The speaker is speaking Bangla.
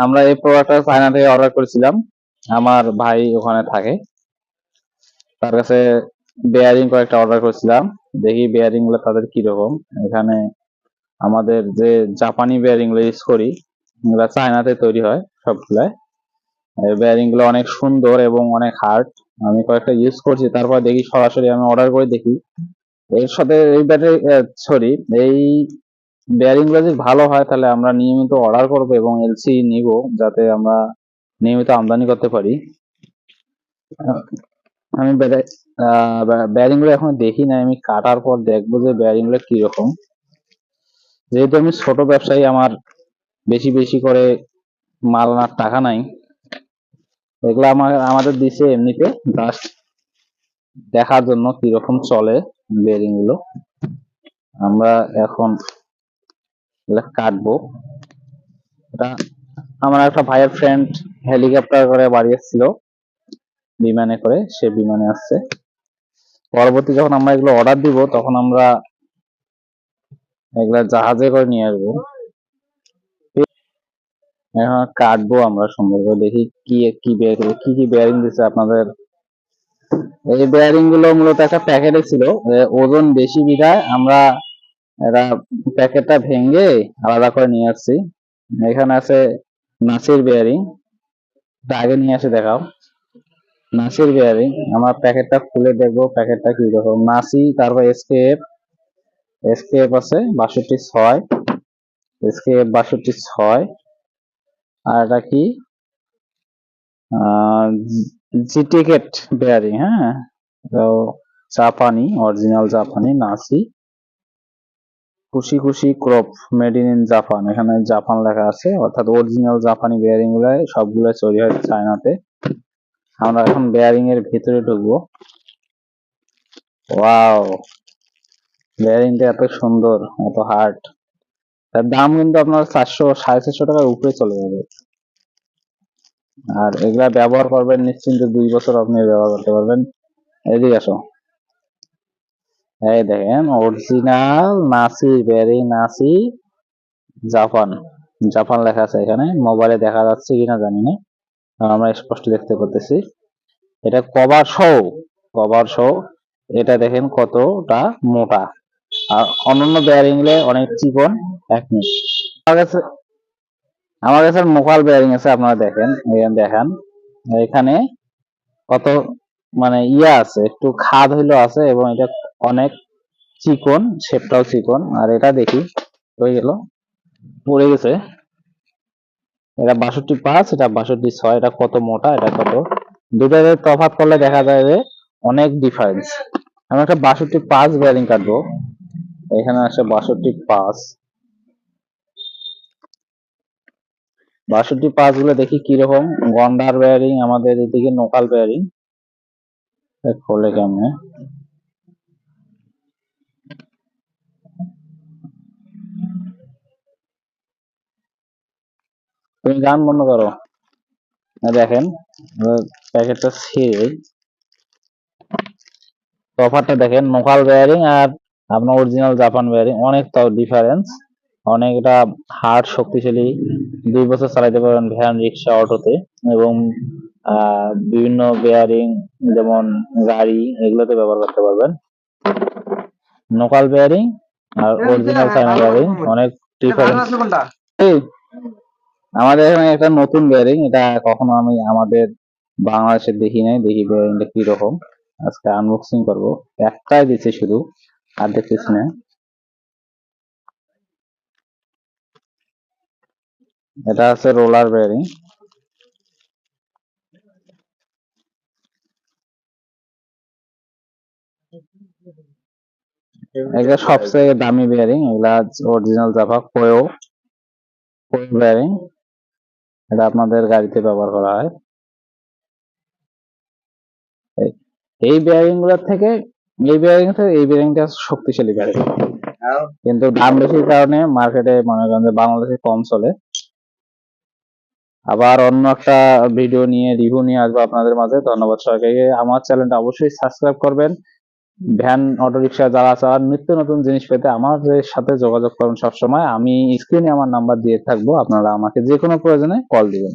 আমরা এই প্রোডাক্টটা চায়না থেকে অর্ডার করেছিলাম। আমার ভাই ওখানে থাকে, তার কাছে বেয়ারিং কয়েকটা অর্ডার করেছিলাম। দেখি বেয়ারিং গুলো তাদের কিরকম। এখানে আমাদের যে জাপানি বেয়ারিং গুলো ইউজ করি, এগুলা চায়নাতে তৈরি হয় সবগুলাই। বেয়ারিং গুলো অনেক সুন্দর এবং অনেক হার্ড। আমি কয়েকটা ইউজ করছি, তারপর দেখি সরাসরি আমি অর্ডার করে দেখি এর সাথে এই ব্যাটারি সরি এই বেয়ারিং গুলো যদি ভালো হয় তাহলে আমরা নিয়মিত অর্ডার করব এবং এলসি নিব, যাতে আমরা নিয়মিত আমদানি করতে পারি। আমি বেয়ারিং গুলো এখন দেখি না, আমি কাটার পর দেখবো যে বেয়ারিং গুলো কিরকম। যেহেতু আমি ছোট ব্যবসায়ী, আমার বেশি বেশি করে মাল আনার টাকা নাই, এগুলো আমাদের দিছে এমনিতে জাস্ট দেখার জন্য কিরকম চলে বেয়ারিং গুলো। আমরা এখন এগুলো কাটবো। এটা আমার একটা ভাইয়ের ফ্রেন্ড হেলিকপ্টার করে বাড়ি এসেছিল, বিমানে করে, সে বিমানে আসছে। পরবর্তী যখন আমরা এগুলো অর্ডার দিব তখন আমরা এগুলা জাহাজে করে নিয়ে আসবো। এখন কাটবো আমরা সুন্দর করে, দেখি কি কি কি বেয়ারিং দিচ্ছে আপনাদের। এই বেয়ারিং গুলো মূলত একটা প্যাকেটে ছিল, ওজন বেশি বিধায় আমরা এরা প্যাকেটটা ভেঙে আলাদা করে নিয়ে আসছি। এখানে আছে নাসির বেয়ারিং, আগে নিয়ে আসে দেখাও। নাসির বেয়ারিং, আমরা প্যাকেটটা খুলে দেখবো প্যাকেটটা কি রকম। নাসি, তারপর এসকেএফ, এসকেএফ আছে 62.6, এসকেএফ 62.6। আর এটা কি জিটিকেট বেয়ারিং, হ্যাঁ, জাপানি, অরিজিনাল জাপানি নাসি। খুশি খুশি ক্রপ, মেড ইন জাপান, এখানে জাপান লেখা আছে, অর্থাৎ অরিজিনাল জাপানি বেয়ারিং গুলো সবগুলো তৈরি হয় চায়নাতে। আমরা এখন বেয়ারিং এর ভিতরে ঢুকবো। ওয়াও, বেয়ারিংটা এত সুন্দর, এত হার্ড। তার দাম কিন্তু আপনার 400-450 টাকার উপরে চলে যাবে। আর এগুলা ব্যবহার করবেন নিশ্চিন্তে, 2 বছর আপনি ব্যবহার করতে পারবেন। এদিকে আসো, এই দেখেন অরিজিনাল নাসি বেয়ারিং, নাসি জাপান, জাপান লেখা আছে এখানে। মোবাইলে দেখা যাচ্ছে কিনা জানি না, আমরা স্পষ্ট দেখতে পাচ্ছি। এটা কভার সহ, কভার সহ। এটা দেখেন কতটা মোটা, আর অন্যান্য বেয়ারিং গুলো অনেক চিকন। এক মিনিট, আমার কাছে মোকাল বেয়ারিং আছে, আপনারা দেখেন, দেখেন এখানে কত মানে ইয়া আছে, একটু খাদ হইলো আছে, এবং এটা অনেক চিকন, শেপটাও চিকন। আর এটা দেখি হয়ে গেল, পড়ে গেছে। এটা 62.5, এটা 62.6। এটা কত মোটা, এটা কত, দুটার তফাৎ করলে দেখা যায় যে অনেক ডিফারেন্স। আমি একটা 62.5 বেয়ারিং কাটবো, এখানে আছে 62.5। 62.5 গুলো দেখি কিরকম। গন্ডার বেয়ারিং, আমাদের এদিকে লোকাল বেয়ারিং খোলে কেমনে। তুমি গান বন্ধ করো। দেখেন প্যাকেটটা ছিঁড়ে তফাৎটা দেখেন, লোকাল বেয়ারিং আর আপনার অরিজিনাল জাপান বেয়ারিং অনেক তাও ডিফারেন্স। অনেকটা হার্ড, শক্তিশালী, 2 বছর চালাতে পারবেন ভ্যান, রিক্সা, অটোতে। এবং বিভিন্ন বেয়ারিং যেমন গাড়ি, এগুলোতে ব্যবহার করতে পারবেন। লোকাল বেয়ারিং আর অরিজিনাল চায়না বেয়ারিং অনেক ডিফারেন্স। আমাদের এখানে একটা নতুন বেয়ারিং, এটা কখনো আমি আমাদের বাংলাদেশে দেখি নাই, দেখি বেয়ারিংটা কি রকম। আজকে আনবক্সিং করব। একটাই দিচ্ছে শুধু, আর দেখতেছি না। এটা আছে রোলার বেয়ারিং, এটা সবচেয়ে দামি বেয়ারিং। এগুলা অরিজিনাল জাভা কোয়েও বেয়ারিং, এটা আপনাদের গাড়িতে ব্যবহার করা হয়। এই বেয়ারিং গুলোর থেকে এই বেয়ারিংটা শক্তিশালী বেয়ারিং, কিন্তু দাম বেশির কারণে মার্কেটে মনে করেন যে বাংলাদেশে কম চলে। আবার অন্য একটা ভিডিও নিয়ে, রিভিউ নিয়ে আসবো আপনাদের মাঝে। ধন্যবাদ সবাইকে। আমার চ্যানেলটা অবশ্যই সাবস্ক্রাইব করবেন ভ্যান অটোরিকশা যারা চালান নিত্য নতুন জিনিস পেতে আমাদের সাথে যোগাযোগ করুন সবসময়। আমি স্ক্রিনে আমার নাম্বার দিয়ে থাকবো, আপনারা আমাকে যে কোনো প্রয়োজনে কল দিবেন।